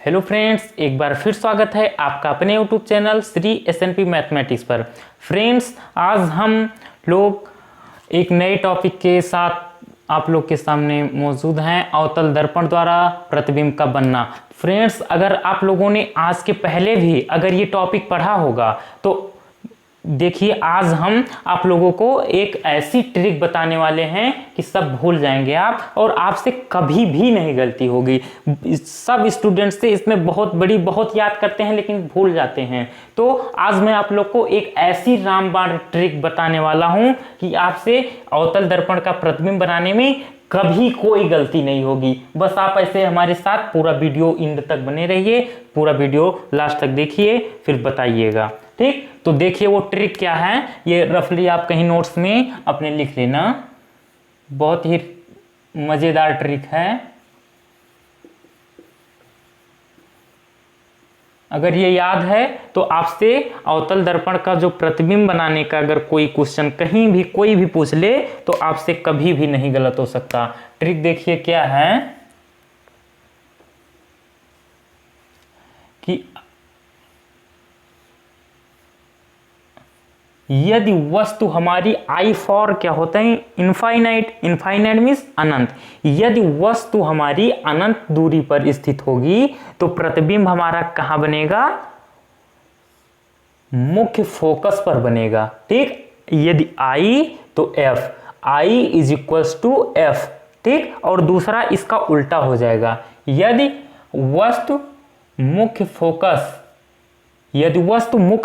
Hello friends, एक बार फिर स्वागत है आपका अपने YouTube channel Shri S&P mathematics पर। फ्रेंड्स, आज हम लोग एक नए टॉपिक के साथ आप लोग के सामने मौजूद हैं। अवतल दर्पण द्वारा प्रतिबिंब का बनना। फ्रेंड्स, अगर आप लोगों ने आज के पहले भी अगर ये टॉपिक पढ़ा होगा तो देखिए, आज हम आप लोगों को एक ऐसी ट्रिक बताने वाले हैं कि सब भूल जाएंगे आप, और आपसे कभी भी नहीं गलती होगी। सब स्टूडेंट्स से इसमें बहुत याद करते हैं लेकिन भूल जाते हैं। तो आज मैं आप लोग को एक ऐसी रामबाण ट्रिक बताने वाला हूं कि आपसे अवतल दर्पण का प्रतिबिंब बनाने में कभी कोई गलती नहीं होगी। बस आप ऐसे हमारे साथ पूरा वीडियो एंड तक बने रहिए, पूरा वीडियो लास्ट तक देखिए, फिर बताइएगा। ठीक, तो देखिए वो ट्रिक क्या है। ये रफली आप कहीं नोट्स में अपने लिख लेना। बहुत ही मजेदार ट्रिक है। अगर ये याद है तो आपसे अवतल दर्पण का जो प्रतिबिंब बनाने का अगर कोई क्वेश्चन कहीं भी कोई भी पूछ ले तो आपसे कभी भी नहीं गलत हो सकता। ट्रिक देखिए क्या है कि यदि वस्तु हमारी आई फॉर क्या होता है इनफाइनाइट, इनफाइनाइट मीन्स अनंत। यदि वस्तु हमारी अनंत दूरी पर स्थित होगी तो प्रतिबिंब हमारा कहां बनेगा? मुख्य फोकस पर बनेगा। ठीक, यदि आई तो F, I is equals to F. ठीक, और दूसरा इसका उल्टा हो जाएगा। यदि वस्तु मुख्य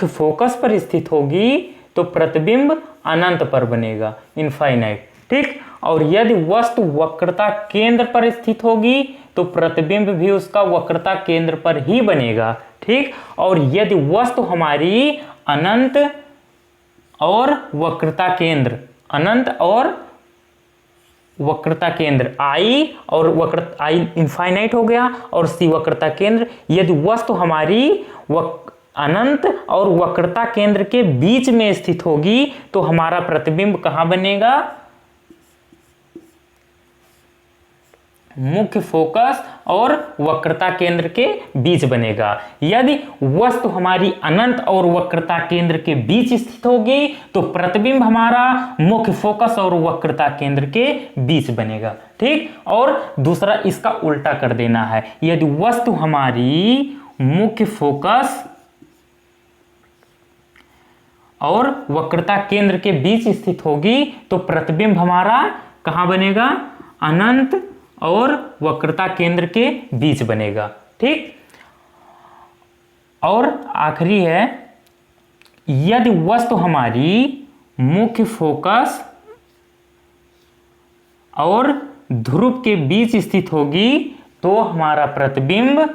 फोकस पर स्थित होगी तो प्रतिबिंब अनंत पर बनेगा, इनफाइनाइट। ठीक, और यदि वस्तु वक्रता केंद्र पर स्थित होगी तो प्रतिबिंब भी उसका वक्रता केंद्र पर ही बनेगा। ठीक, और यदि वस्तु हमारी अनंत और वक्रता केंद्र, अनंत और वक्रता केंद्र आई और वक्रता आई इनफाइनाइट हो गया और सी वक्रता केंद्र, यदि वस्तु हमारी अनंत और वक्रता केंद्र के बीच में स्थित होगी तो हमारा प्रतिबिंब कहां बनेगा? मुख्य फोकस और वक्रता केंद्र के बीच बनेगा। यदि वस्तु हमारी अनंत और वक्रता केंद्र के बीच स्थित होगी तो प्रतिबिंब हमारा मुख्य फोकस और वक्रता केंद्र के बीच बनेगा। ठीक, और दूसरा इसका उल्टा कर देना है। यदि वस्तु हमारी मुख्य फोकस और वक्रता केंद्र के बीच स्थित होगी तो प्रतिबिंब हमारा कहां बनेगा? अनंत और वक्रता केंद्र के बीच बनेगा। ठीक, और आखिरी है, यदि वस्तु हमारी मुख्य फोकस और ध्रुव के बीच स्थित होगी तो हमारा प्रतिबिंब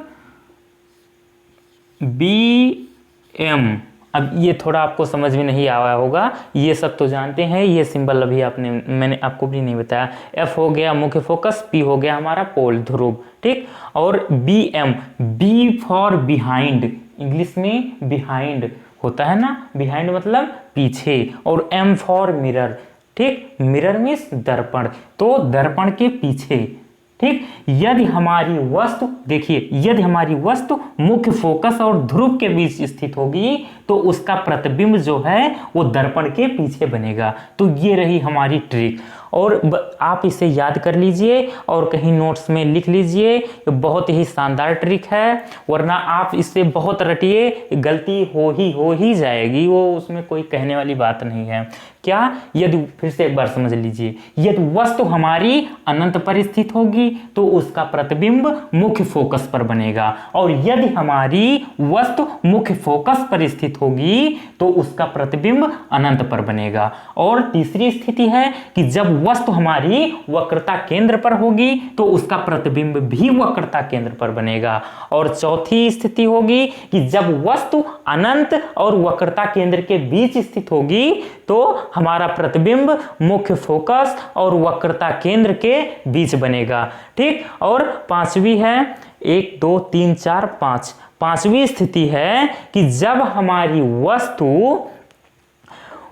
बी एम। अब ये थोड़ा आपको समझ में नहीं आया होगा, ये सब तो जानते हैं, ये सिंबल अभी मैंने आपको भी नहीं बताया। एफ हो गया मुख्य फोकस, पी हो गया हमारा पोल ध्रुव। ठीक, और B M, B for behind, English में बिहाइंड होता है ना, बिहाइंड मतलब पीछे, और एम फॉर मिरर। ठीक, मिरर मीन्स दर्पण, तो दर्पण के पीछे। ठीक, यदि हमारी वस्तु देखिए, यदि हमारी वस्तु मुख्य फोकस और ध्रुव के बीच स्थित होगी तो उसका प्रतिबिंब जो है वो दर्पण के पीछे बनेगा। तो ये रही हमारी ट्रिक, और आप इसे याद कर लीजिए और कहीं नोट्स में लिख लीजिए। बहुत ही शानदार ट्रिक है, वरना आप इससे बहुत रटिए, गलती हो ही जाएगी, वो उसमें कोई कहने वाली बात नहीं है। क्या? यदि फिर से एक बार समझ लीजिए, यदि वस्तु हमारी अनंत पर स्थित होगी तो उसका प्रतिबिंब मुख्य फोकस पर बनेगा, और यदि हमारी वस्तु मुख्य फोकस पर स्थित होगी तो उसका प्रतिबिंब अनंत पर बनेगा। और तीसरी स्थिति है कि जब वस्तु हमारी वक्रता केंद्र पर होगी तो उसका प्रतिबिंब भी वक्रता केंद्र पर बनेगा। और चौथी स्थिति होगी कि जब वस्तु अनंत और वक्रता केंद्र के बीच स्थित होगी तो हमारा प्रतिबिंब मुख्य फोकस और वक्रता केंद्र के बीच बनेगा। ठीक, और पांचवी है, 1 2 3 4 5, पांचवी स्थिति है कि जब हमारी वस्तु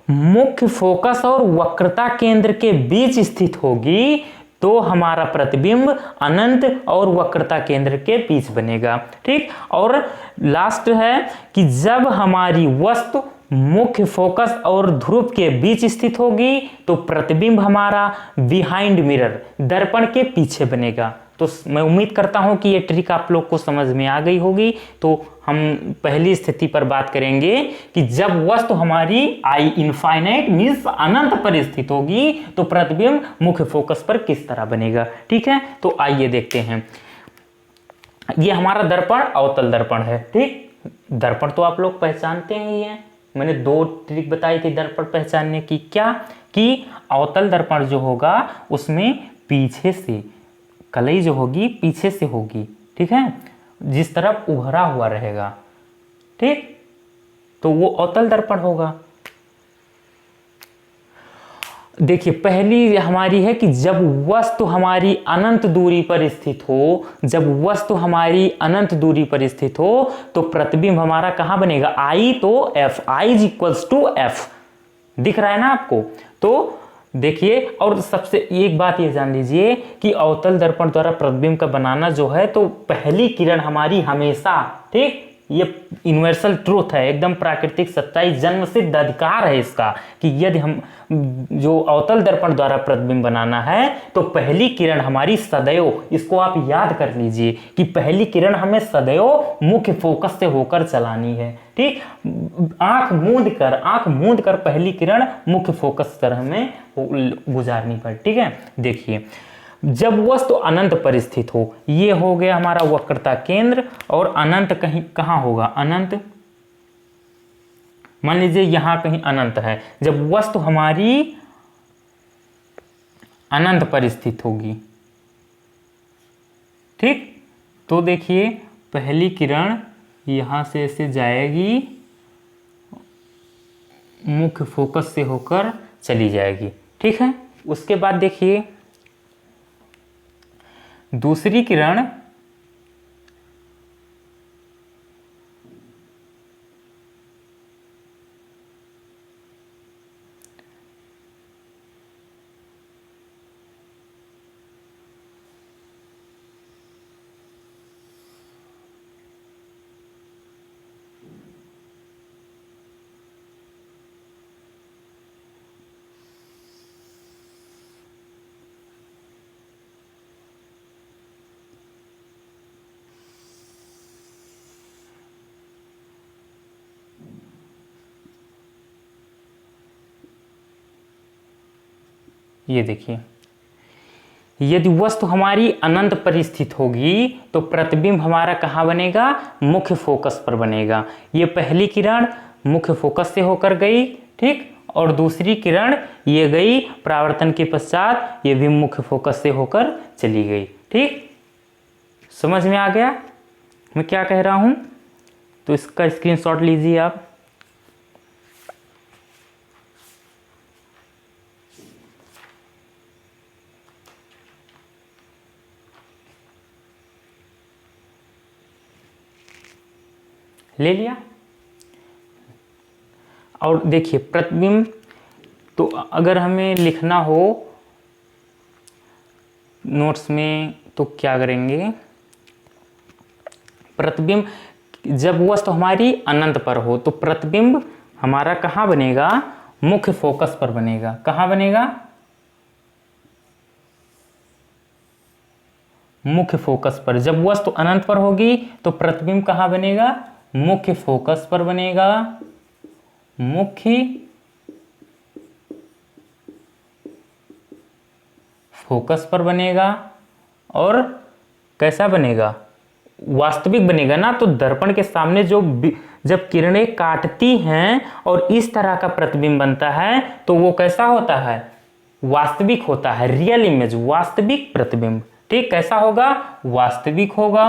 मुख्य फोकस और वक्रता केंद्र के बीच स्थित होगी तो हमारा प्रतिबिंब अनंत और वक्रता केंद्र के बीच बनेगा। ठीक, और लास्ट है कि जब हमारी वस्तु मुख्य फोकस और ध्रुव के बीच स्थित होगी तो प्रतिबिंब हमारा बिहाइंड मिरर, दर्पण के पीछे बनेगा। तो मैं उम्मीद करता हूं कि ये ट्रिक आप लोग को समझ में आ गई होगी। तो हम पहली स्थिति पर बात करेंगे कि जब वस्तु हमारी आई इनफाइनाइट मीन्स अनंत पर स्थित होगी तो प्रतिबिंब मुख्य फोकस पर किस तरह बनेगा। ठीक है, तो आइए देखते हैं। ये हमारा दर्पण अवतल दर्पण है। ठीक, दर्पण तो आप लोग पहचानते ही हैं, मैंने 2 ट्रिक बताई थी दर्पण पहचानने की। क्या कि अवतल दर्पण जो होगा उसमें पीछे से कलई जो होगी पीछे से होगी। ठीक है, जिस तरफ उभरा हुआ रहेगा। ठीक, तो वो अवतल दर्पण होगा। देखिए पहली हमारी है कि जब वस्तु हमारी अनंत दूरी पर स्थित हो, जब वस्तु हमारी अनंत दूरी पर स्थित हो तो प्रतिबिंब हमारा कहां बनेगा, आई तो F, I is equals to F, दिख रहा है ना आपको। तो देखिए, और सबसे एक बात ये जान लीजिए कि अवतल दर्पण द्वारा प्रतिबिंब का बनाना जो है तो पहली किरण हमारी हमेशा, ठीक, ये यूनिवर्सल ट्रूथ है, एकदम प्राकृतिक सच्चाई, जन्म सिद्ध अधिकार है इसका कि यदि हम जो अवतल दर्पण द्वारा प्रतिबिंब बनाना है तो पहली किरण हमारी सदैव, इसको आप याद कर लीजिए कि पहली किरण हमें सदैव मुख्य फोकस से होकर चलानी है। ठीक, आंख मूंद कर पहली किरण मुख्य फोकस पर हमें गुजारनी पड़े। ठीक है, देखिए जब वस्तु अनंत पर स्थित हो, ये हो गया हमारा वक्रता केंद्र, और अनंत कहीं कहां होगा, अनंत मान लीजिए यहां कहीं अनंत है। जब वस्तु हमारी अनंत पर स्थित होगी, ठीक, तो देखिए पहली किरण यहां से ऐसे जाएगी, मुख्य फोकस से होकर चली जाएगी। ठीक है, उसके बाद देखिए दूसरी किरण ये देखिए, यदि वस्तु हमारी अनंत पर स्थित होगी तो प्रतिबिंब हमारा कहाँ बनेगा, मुख्य फोकस पर बनेगा। ये पहली किरण मुख्य फोकस से होकर गई, ठीक, और दूसरी किरण ये गई परावर्तन के पश्चात, ये भी मुख्य फोकस से होकर चली गई। ठीक, समझ में आ गया मैं क्या कह रहा हूं? तो इसका स्क्रीनशॉट लीजिए आप। ले लिया। और देखिए प्रतिबिंब, तो अगर हमें लिखना हो नोट्स में तो क्या करेंगे, प्रतिबिंब जब वस्तु हमारी अनंत पर हो तो प्रतिबिंब हमारा कहाँ बनेगा, मुख्य फोकस पर बनेगा। कहाँ बनेगा, मुख्य फोकस पर। जब वस्तु अनंत पर होगी तो प्रतिबिंब कहाँ बनेगा, मुख्य फोकस पर बनेगा, मुख्य फोकस पर बनेगा। और कैसा बनेगा, वास्तविक बनेगा ना। तो दर्पण के सामने जो जब किरणें काटती हैं और इस तरह का प्रतिबिंब बनता है तो वो कैसा होता है, वास्तविक होता है, रियल इमेज, वास्तविक प्रतिबिंब। ठीक, कैसा होगा, वास्तविक होगा।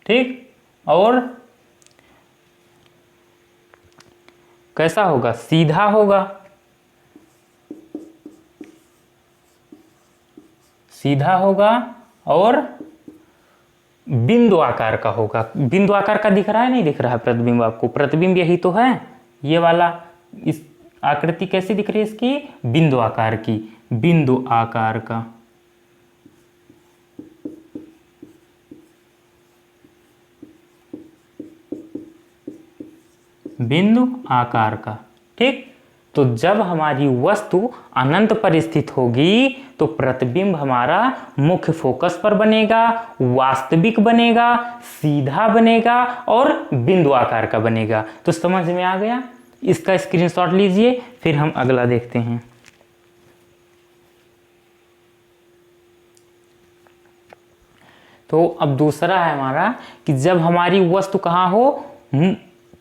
ठीक, और कैसा होगा, सीधा होगा, सीधा होगा और बिंदु आकार का होगा। बिंदु आकार का दिख रहा है, नहीं दिख रहा है प्रतिबिंब आपको, प्रतिबिंब यही तो है, ये वाला। इस आकृति कैसी दिख रही है इसकी, बिंदु आकार की, बिंदु आकार का, बिंदु आकार का। ठीक, तो जब हमारी वस्तु अनंत पर स्थित होगी तो प्रतिबिंब हमारा मुख्य फोकस पर बनेगा, वास्तविक बनेगा, सीधा बनेगा और बिंदु आकार का बनेगा। तो समझ में आ गया, इसका स्क्रीनशॉट लीजिए, फिर हम अगला देखते हैं। तो अब दूसरा है हमारा कि जब हमारी वस्तु कहाँ हो,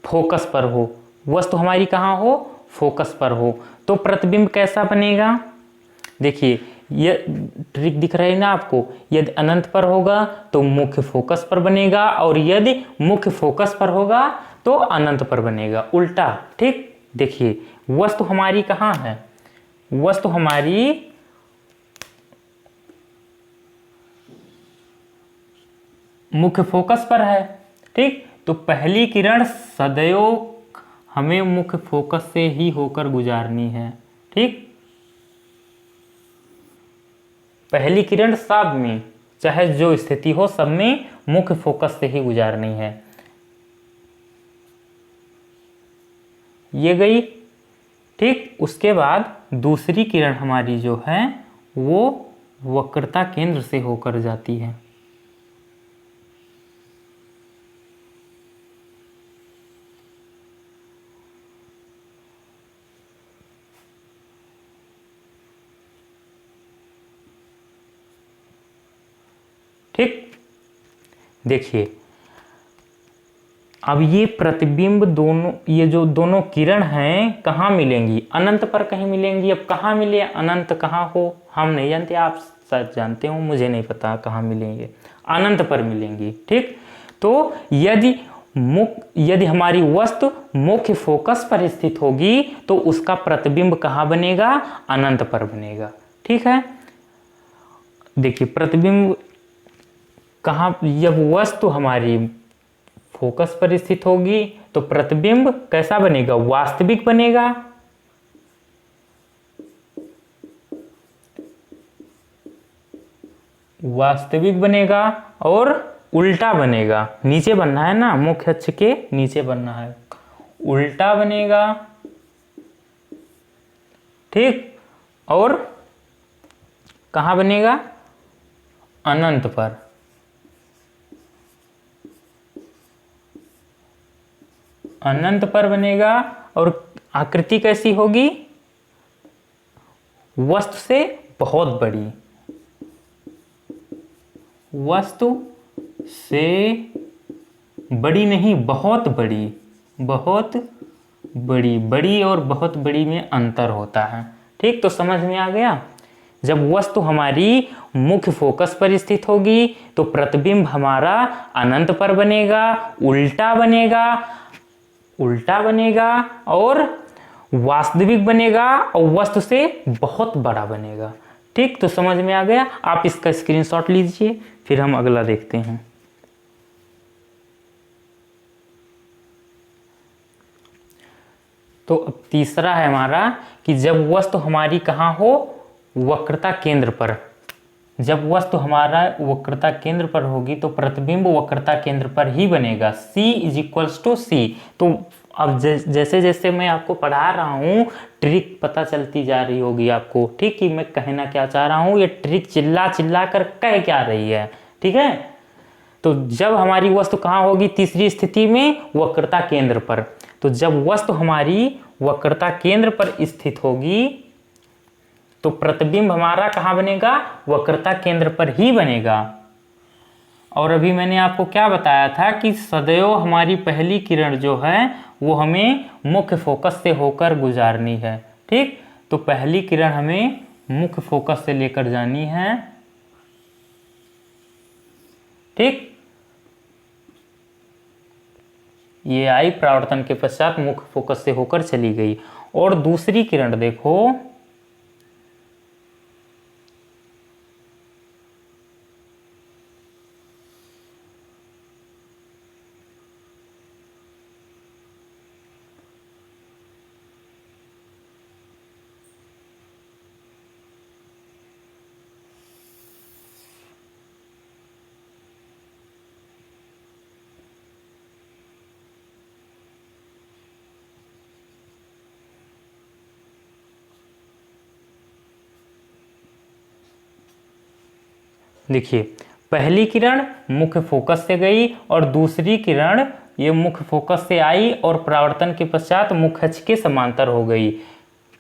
फोकस पर हो, वस्तु हमारी कहाँ हो, फोकस पर हो, तो प्रतिबिंब कैसा बनेगा। देखिए ये ट्रिक दिख रहा है ना आपको, यदि अनंत पर होगा तो मुख्य फोकस पर बनेगा, और यदि मुख्य फोकस पर होगा तो अनंत पर बनेगा, उल्टा। ठीक, देखिए वस्तु हमारी कहाँ है, वस्तु हमारी मुख्य फोकस पर है। ठीक, तो पहली किरण सदैव हमें मुख्य फोकस से ही होकर गुजारनी है। ठीक, पहली किरण सब में, चाहे जो स्थिति हो, सब में मुख्य फोकस से ही गुजारनी है। ये गई। ठीक, उसके बाद दूसरी किरण हमारी जो है वो वक्रता केंद्र से होकर जाती है। ठीक, देखिए अब ये प्रतिबिंब दोनों, ये जो दोनों किरण हैं कहाँ मिलेंगी, अनंत पर कहीं मिलेंगी। अब कहाँ मिले, अनंत कहाँ हो हम नहीं जानते, आप शायद जानते हो, मुझे नहीं पता कहाँ मिलेंगे, अनंत पर मिलेंगी। ठीक, तो यदि हमारी वस्तु मुख्य फोकस पर स्थित होगी तो उसका प्रतिबिंब कहाँ बनेगा, अनंत पर बनेगा। ठीक है, देखिए प्रतिबिंब कहाँ, जब वस्तु हमारी फोकस पर स्थित होगी तो प्रतिबिंब कैसा बनेगा, वास्तविक बनेगा। वास्तविक बनेगा और उल्टा बनेगा, नीचे बनना है ना, मुख्य अक्ष के नीचे बनना है, उल्टा बनेगा। ठीक, और कहाँ बनेगा, अनंत पर। अनंत पर बनेगा, और आकृति कैसी होगी, वस्तु से बहुत बड़ी, वस्तु से बड़ी नहीं, बहुत बड़ी, बहुत बड़ी, बड़ी और बहुत बड़ी में अंतर होता है। ठीक, तो समझ में आ गया, जब वस्तु हमारी मुख्य फोकस पर स्थित होगी तो प्रतिबिंब हमारा अनंत पर बनेगा, उल्टा बनेगा, उल्टा बनेगा और वास्तविक बनेगा और वस्तु से बहुत बड़ा बनेगा। ठीक, तो समझ में आ गया, आप इसका स्क्रीनशॉट लीजिए, फिर हम अगला देखते हैं। तो अब तीसरा है हमारा कि जब वस्तु हमारी कहाँ हो, वक्रता केंद्र पर। जब वस्तु हमारा वक्रता केंद्र पर होगी तो प्रतिबिंब वक्रता केंद्र पर ही बनेगा, C = C। तो अब जैसे जैसे मैं आपको पढ़ा रहा हूँ ट्रिक पता चलती जा रही होगी आपको। ठीक, कि मैं कहना क्या चाह रहा हूँ, ये ट्रिक चिल्ला चिल्ला कर कह क्या रही है। ठीक है, तो जब हमारी वस्तु कहाँ होगी, तीसरी स्थिति में वक्रता केंद्र पर। तो जब वस्तु हमारी वक्रता केंद्र पर स्थित होगी तो प्रतिबिंब हमारा कहाँ बनेगा, वक्रता केंद्र पर ही बनेगा। और अभी मैंने आपको क्या बताया था कि सदैव हमारी पहली किरण जो है वो हमें मुख्य फोकस से होकर गुजारनी है। ठीक, तो पहली किरण हमें मुख्य फोकस से लेकर जानी है। ठीक, ये आई, परावर्तन के पश्चात मुख्य फोकस से होकर चली गई। और दूसरी किरण देखो, देखिए पहली किरण मुख्य फोकस से गई और दूसरी किरण ये मुख्य फोकस से आई और परावर्तन के पश्चात मुख्य अक्ष के समांतर हो गई।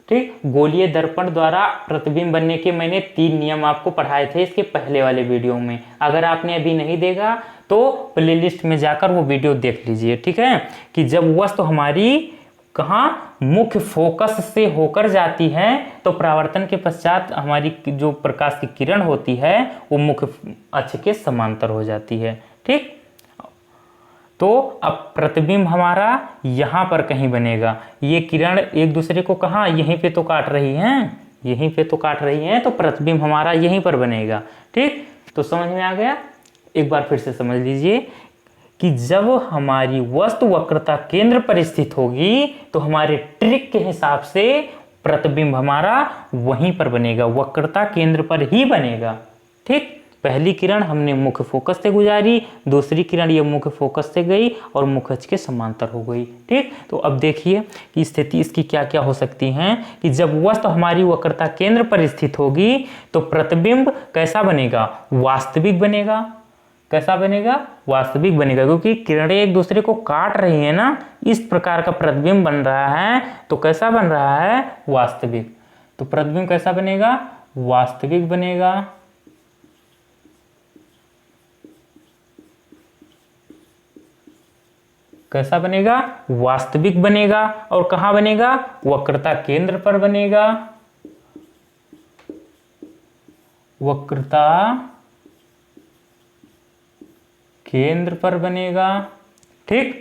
ठीक, गोलीय दर्पण द्वारा प्रतिबिंब बनने के मैंने 3 नियम आपको पढ़ाए थे इसके पहले वाले वीडियो में। अगर आपने अभी नहीं देखा तो प्लेलिस्ट में जाकर वो वीडियो देख लीजिए। ठीक है, कि जब वस्तु हमारी कहाँ मुख्य फोकस से होकर जाती है तो परावर्तन के पश्चात हमारी जो प्रकाश की किरण होती है वो मुख्य अक्ष के समांतर हो जाती है। ठीक, तो अब प्रतिबिंब हमारा यहाँ पर कहीं बनेगा। ये किरण एक दूसरे को कहाँ यहीं पे तो काट रही हैं, यहीं पे तो काट रही हैं, तो प्रतिबिंब हमारा यहीं पर बनेगा। ठीक, तो समझ में आ गया। एक बार फिर से समझ लीजिए कि जब हमारी वस्तु वक्रता केंद्र पर स्थित होगी तो हमारे ट्रिक के हिसाब से प्रतिबिंब हमारा वहीं पर बनेगा, वक्रता केंद्र पर ही बनेगा। ठीक, पहली किरण हमने मुख्य फोकस से गुजारी, दूसरी किरण ये मुख्य फोकस से गई और मुख्य अक्ष के समांतर हो गई। ठीक, तो अब देखिए कि स्थिति इसकी क्या क्या हो सकती हैं कि जब वस्तु हमारी वक्रता केंद्र पर स्थित होगी तो प्रतिबिंब कैसा बनेगा, वास्तविक बनेगा। कैसा बनेगा, वास्तविक बनेगा, क्योंकि किरणें एक दूसरे को काट रही है ना, इस प्रकार का प्रतिबिंब बन रहा है। तो कैसा बन रहा है, वास्तविक। तो प्रतिबिंब कैसा बनेगा, वास्तविक बनेगा। कैसा बनेगा, वास्तविक बनेगा। और कहां बनेगा, वक्रता केंद्र पर बनेगा, वक्रता केंद्र पर बनेगा। ठीक,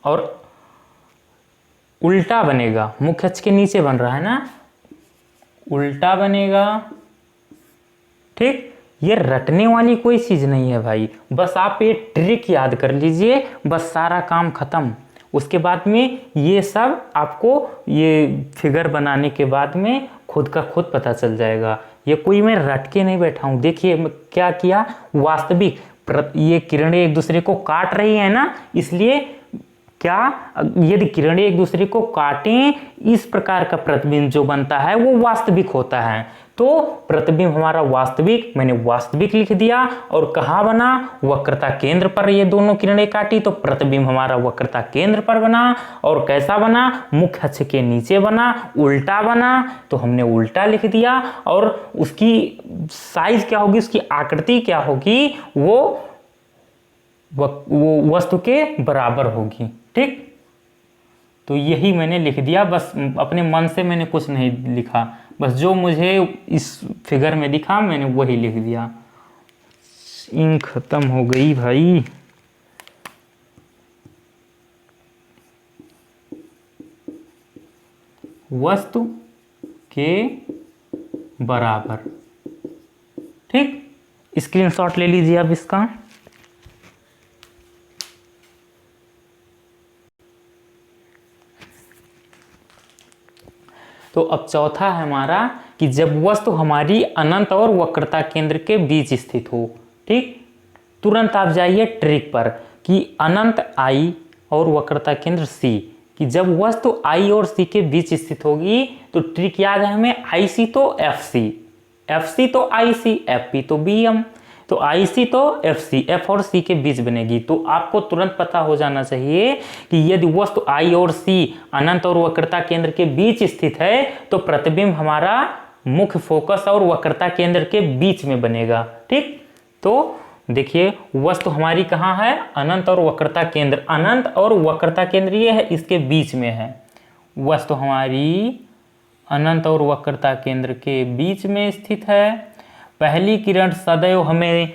और उल्टा बनेगा, मुख्य अक्ष के नीचे बन रहा है ना, उल्टा बनेगा। ठीक, ये रटने वाली कोई चीज नहीं है भाई, बस आप ये ट्रिक याद कर लीजिए, बस सारा काम खत्म। उसके बाद में ये सब आपको ये फिगर बनाने के बाद में खुद का खुद पता चल जाएगा। ये कोई मैं रट के नहीं बैठा हूं। देखिए क्या किया, वास्तविक ये किरणें एक दूसरे को काट रही है ना, इसलिए क्या यदि किरणें एक दूसरे को काटें इस प्रकार का प्रतिबिंब जो बनता है वो वास्तविक होता है। तो प्रतिबिंब हमारा वास्तविक, मैंने वास्तविक लिख दिया। और कहाँ बना, वक्रता केंद्र पर ये दोनों किरणें काटी तो प्रतिबिंब हमारा वक्रता केंद्र पर बना। और कैसा बना, मुख्य अक्ष के नीचे बना, उल्टा बना, तो हमने उल्टा लिख दिया। और उसकी साइज क्या होगी, उसकी आकृति क्या होगी, वो वस्तु के बराबर होगी। ठीक, तो यही मैंने लिख दिया, बस अपने मन से मैंने कुछ नहीं लिखा, बस जो मुझे इस फिगर में दिखा मैंने वही लिख दिया। इंक खत्म हो गई भाई। वस्तु के बराबर। ठीक, स्क्रीनशॉट ले लीजिए अब इसका। तो अब चौथा है हमारा कि जब वस्तु हमारी अनंत और वक्रता केंद्र के बीच स्थित हो। ठीक, तुरंत आप जाइए ट्रिक पर कि अनंत I और वक्रता केंद्र C, कि जब वस्तु I और C के बीच स्थित होगी तो ट्रिक याद है हमें, IC तो FC, FC तो IC, FP तो BM, तो IC तो FC, F और C के बीच बनेगी। तो आपको तुरंत पता हो जाना चाहिए कि यदि वस्तु I और C अनंत और वक्रता केंद्र के बीच स्थित है तो प्रतिबिंब हमारा मुख्य फोकस और वक्रता केंद्र के बीच में बनेगा। ठीक, तो देखिए वस्तु हमारी कहाँ है, अनंत और वक्रता केंद्र, अनंत और वक्रता केंद्र ये है, इसके बीच में है। वस्तु हमारी अनंत और वक्रता केंद्र के बीच में स्थित है। पहली किरण सदैव, हमें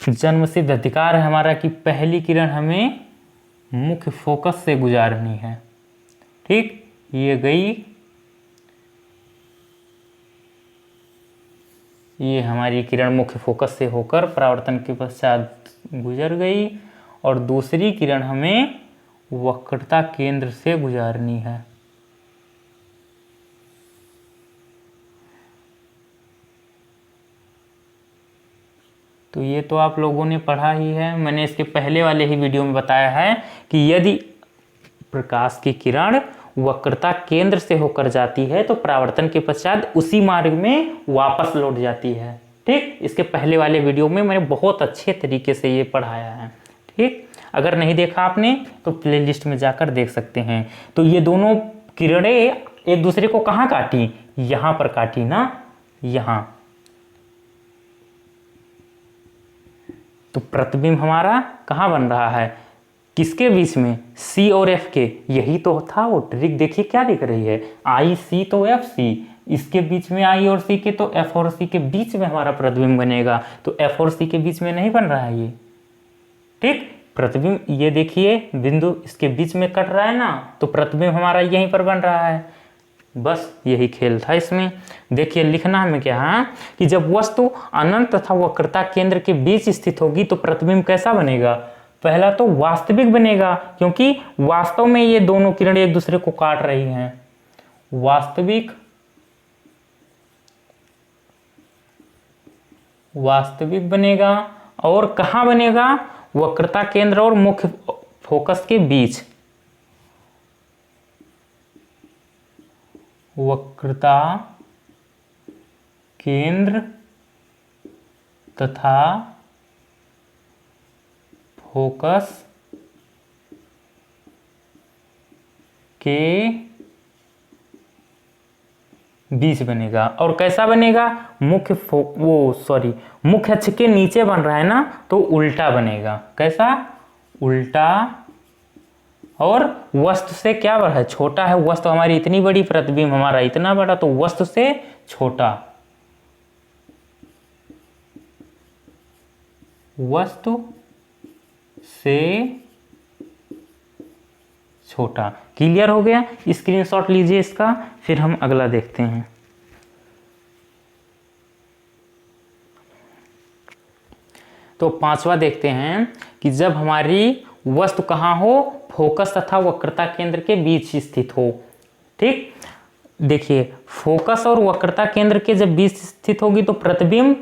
जन्मसिद्ध अधिकार है हमारा कि पहली किरण हमें मुख्य फोकस से गुजारनी है। ठीक, ये गई, ये हमारी किरण मुख्य फोकस से होकर परावर्तन के पश्चात गुजर गई। और दूसरी किरण हमें वक्रता केंद्र से गुजारनी है। तो ये तो आप लोगों ने पढ़ा ही है, मैंने इसके पहले वाले ही वीडियो में बताया है कि यदि प्रकाश की किरण वक्रता केंद्र से होकर जाती है तो परावर्तन के पश्चात उसी मार्ग में वापस लौट जाती है। ठीक, इसके पहले वाले वीडियो में मैंने बहुत अच्छे तरीके से ये पढ़ाया है। ठीक, अगर नहीं देखा आपने तो प्लेलिस्ट में जाकर देख सकते हैं। तो ये दोनों किरणें एक दूसरे को कहाँ काटी, यहाँ पर काटी ना, यहाँ। तो प्रतिबिंब हमारा कहाँ बन रहा है, किसके बीच में, सी और एफ के। यही तो था वो ट्रिक। देखिए क्या दिख रही है, आई सी तो एफ सी, इसके बीच में आई और सी के, तो एफ और सी के बीच में हमारा प्रतिबिंब बनेगा। तो एफ और सी के बीच में नहीं बन रहा है ये। ठीक, प्रतिबिंब ये देखिए बिंदु इसके बीच में कट रहा है ना, तो प्रतिबिंब हमारा यहीं पर बन रहा है। बस यही खेल था इसमें। देखिए लिखना हमें क्या है कि जब वस्तु अनंत तथा वक्रता केंद्र के बीच स्थित होगी तो प्रतिबिंब कैसा बनेगा। पहला तो वास्तविक बनेगा, क्योंकि वास्तव में ये दोनों किरणें एक दूसरे को काट रही हैं। वास्तविक बनेगा। और कहाँ बनेगा, वक्रता केंद्र और मुख्य फोकस के बीच। वक्रता केंद्र तथा फोकस के बीच बनेगा। और कैसा बनेगा, मुख्य अक्ष के नीचे बन रहा है ना, तो उल्टा बनेगा। कैसा, उल्टा। और वस्तु से क्या बड़ा है, छोटा है। वस्तु हमारी इतनी बड़ी, प्रतिबिंब हमारा इतना बड़ा, तो वस्तु से छोटा। वस्तु से छोटा। क्लियर हो गया, स्क्रीनशॉट लीजिए इसका, फिर हम अगला देखते हैं। तो पांचवा देखते हैं कि जब हमारी वस्तु कहाँ हो, फोकस तथा वक्रता केंद्र के बीच स्थित हो। ठीक, देखिए फोकस और वक्रता केंद्र के जब बीच स्थित होगी तो प्रतिबिंब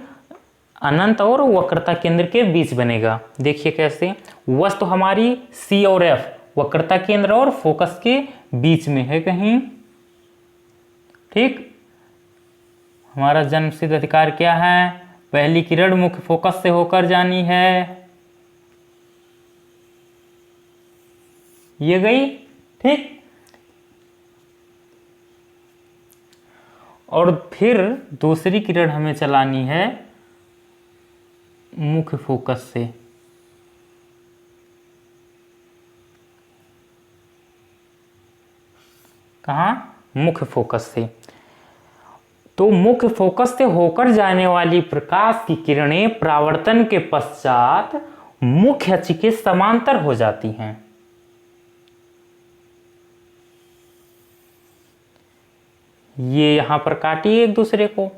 अनंत और वक्रता केंद्र के बीच बनेगा। देखिए कैसे, वस्तु हमारी सी और एफ वक्रता केंद्र और फोकस के बीच में है कहीं। ठीक, हमारा जन्मसिद्ध अधिकार क्या है, पहली किरण मुख्य फोकस से होकर जानी है, ये गई। ठीक, और फिर दूसरी किरण हमें चलानी है मुख्य फोकस से। कहाँ, मुख्य फोकस से। तो मुख्य फोकस से होकर जाने वाली प्रकाश की किरणें परावर्तन के पश्चात मुख्य अक्ष के समांतर हो जाती हैं। ये यहां पर काटी एक दूसरे को,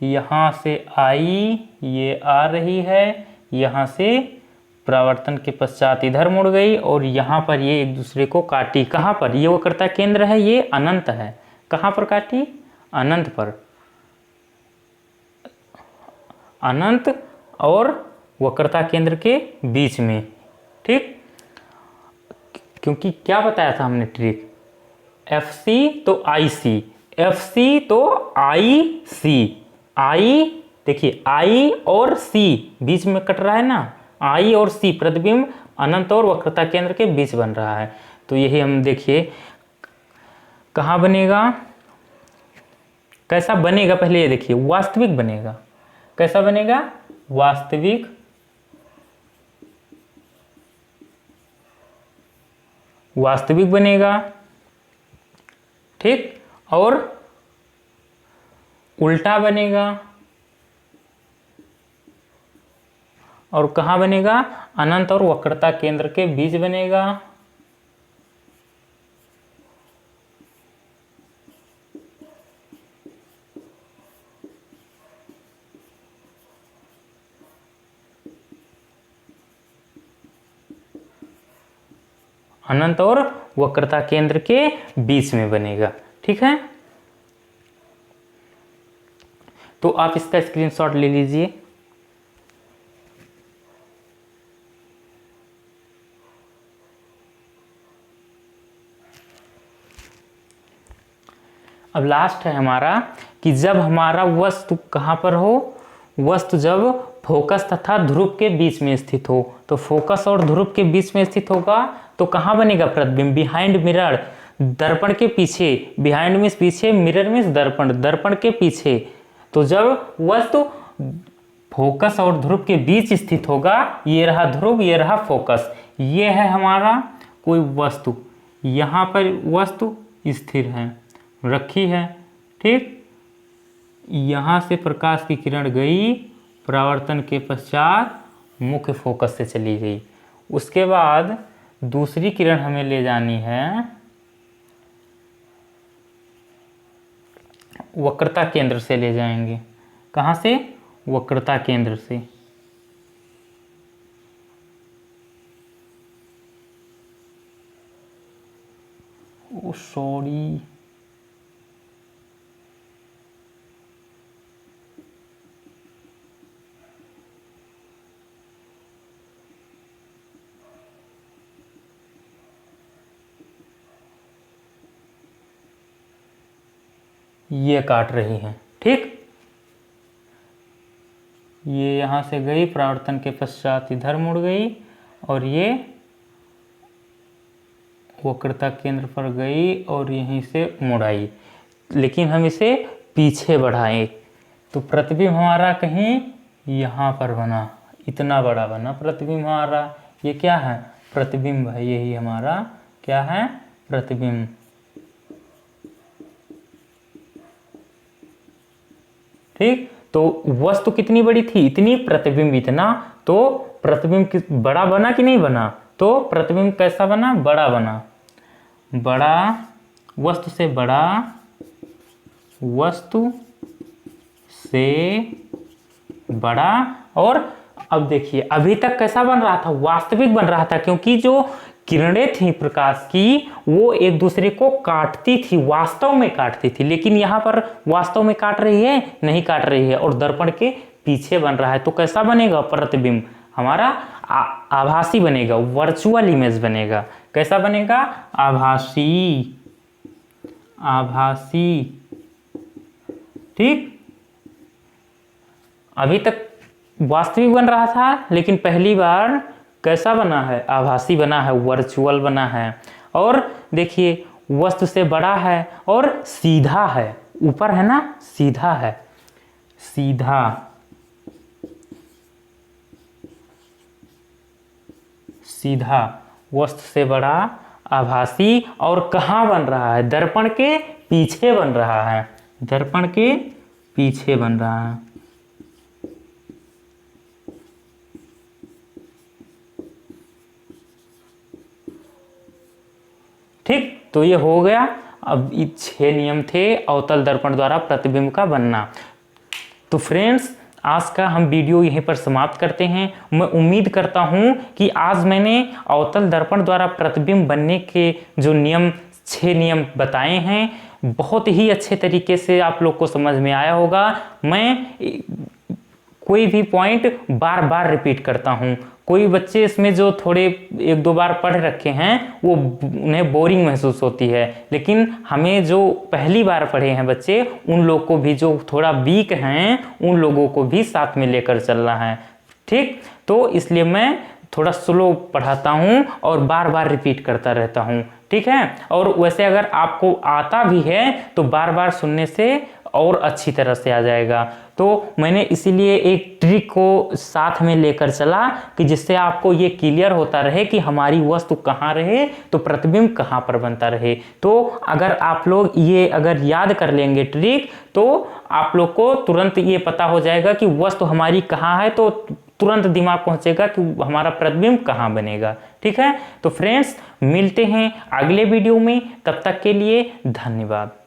यहां से आई, ये आ रही है, यहां से परावर्तन के पश्चात इधर मुड़ गई, और यहां पर ये एक दूसरे को काटी। कहां पर, ये वक्रता केंद्र है, ये अनंत है। कहां पर काटी, अनंत पर। अनंत और वक्रता केंद्र के बीच में। ठीक, क्योंकि क्या बताया था हमने ट्रिक, एफ सी तो आई सी, एफ सी तो आई सी। आई देखिए, आई और सी बीच में कट रहा है ना, आई और सी, प्रतिबिंब अनंत और वक्रता केंद्र के बीच बन रहा है। तो यही हम देखिए कहाँ बनेगा, कैसा बनेगा, पहले ये देखिए, वास्तविक बनेगा। कैसा बनेगा, वास्तविक। वास्तविक बनेगा। ठीक, और उल्टा बनेगा। और कहाँ बनेगा, अनंत और वक्रता केंद्र के बीच बनेगा। अनंत और वक्रता केंद्र के बीच में बनेगा। ठीक है, तो आप इसका स्क्रीनशॉट ले लीजिए। अब लास्ट है हमारा कि जब हमारा वस्तु कहाँ पर हो, वस्तु जब फोकस तथा ध्रुव के बीच में स्थित हो, तो फोकस और ध्रुव के बीच में स्थित होगा तो कहाँ बनेगा प्रतिबिंब? बिहाइंड मिरर, दर्पण के पीछे। बिहाइंड मीन्स पीछे, मिरर मीन्स दर्पण, दर्पण के पीछे। तो जब वस्तु फोकस और ध्रुव के बीच स्थित होगा, ये रहा ध्रुव, ये रहा फोकस, ये है हमारा कोई वस्तु, यहाँ पर वस्तु स्थिर है, रखी है, ठीक। यहाँ से प्रकाश की किरण गई, परावर्तन के पश्चात मुख्य फोकस से चली गई। उसके बाद दूसरी किरण हमें ले जानी है वक्रता केंद्र से ले जाएंगे। कहाँ से? वक्रता केंद्र से। ओ सॉरी, ये काट रही है, ठीक। ये यहाँ से गई, परावर्तन के पश्चात इधर मुड़ गई और ये वक्रता केंद्र पर गई और यहीं से मुड़ आई। लेकिन हम इसे पीछे बढ़ाएं तो प्रतिबिंब हमारा कहीं यहाँ पर बना, इतना बड़ा बना प्रतिबिंब हमारा। ये क्या है? प्रतिबिंब है, यही हमारा क्या है? प्रतिबिंब। ठीक, तो वस्तु कितनी बड़ी थी? इतनी, प्रतिबिंब इतना। तो प्रतिबिंब बड़ा बना कि नहीं बना? तो प्रतिबिंब कैसा बना? बड़ा बना। बड़ा, वस्तु से बड़ा, वस्तु से बड़ा। और अब देखिए, अभी तक कैसा बन रहा था? वास्तविक बन रहा था, क्योंकि जो किरणें थी प्रकाश की वो एक दूसरे को काटती थी, वास्तव में काटती थी। लेकिन यहाँ पर वास्तव में काट रही है? नहीं काट रही है, और दर्पण के पीछे बन रहा है। तो कैसा बनेगा? प्रतिबिंब हमारा आभासी बनेगा, वर्चुअल इमेज बनेगा। कैसा बनेगा? आभासी, आभासी, ठीक। अभी तक वास्तविक बन रहा था, लेकिन पहली बार कैसा बना है? आभासी बना है, वर्चुअल बना है। और देखिए, वस्तु से बड़ा है और सीधा है, ऊपर है ना, सीधा है, सीधा, सीधा, वस्तु से बड़ा, आभासी। और कहाँ बन रहा है? दर्पण के पीछे बन रहा है, दर्पण के पीछे बन रहा है। ठीक, तो ये हो गया। अब ये 6 नियम थे अवतल दर्पण द्वारा प्रतिबिंब का बनना। तो फ्रेंड्स, आज का हम वीडियो यहीं पर समाप्त करते हैं। मैं उम्मीद करता हूँ कि आज मैंने अवतल दर्पण द्वारा प्रतिबिंब बनने के जो नियम, 6 नियम बताए हैं, बहुत ही अच्छे तरीके से आप लोग को समझ में आया होगा। मैं कोई भी पॉइंट बार बार रिपीट करता हूँ। कोई बच्चे इसमें जो थोड़े 1-2 बार पढ़ रखे हैं वो उन्हें बोरिंग महसूस होती है, लेकिन हमें जो पहली बार पढ़े हैं बच्चे, उन लोग को भी, जो थोड़ा वीक हैं, उन लोगों को भी साथ में लेकर चलना है। ठीक, तो इसलिए मैं थोड़ा स्लो पढ़ाता हूँ और बार बार रिपीट करता रहता हूँ। ठीक है, और वैसे अगर आपको आता भी है तो बार बार सुनने से और अच्छी तरह से आ जाएगा। तो मैंने इसीलिए एक ट्रिक को साथ में लेकर चला कि जिससे आपको ये क्लियर होता रहे कि हमारी वस्तु कहाँ रहे तो प्रतिबिंब कहाँ पर बनता रहे। तो अगर आप लोग ये अगर याद कर लेंगे ट्रिक, तो आप लोग को तुरंत ये पता हो जाएगा कि वस्तु हमारी कहाँ है, तो तुरंत दिमाग पहुंचेगा कि हमारा प्रतिबिंब कहाँ बनेगा। ठीक है, तो फ्रेंड्स, मिलते हैं अगले वीडियो में, तब तक के लिए धन्यवाद।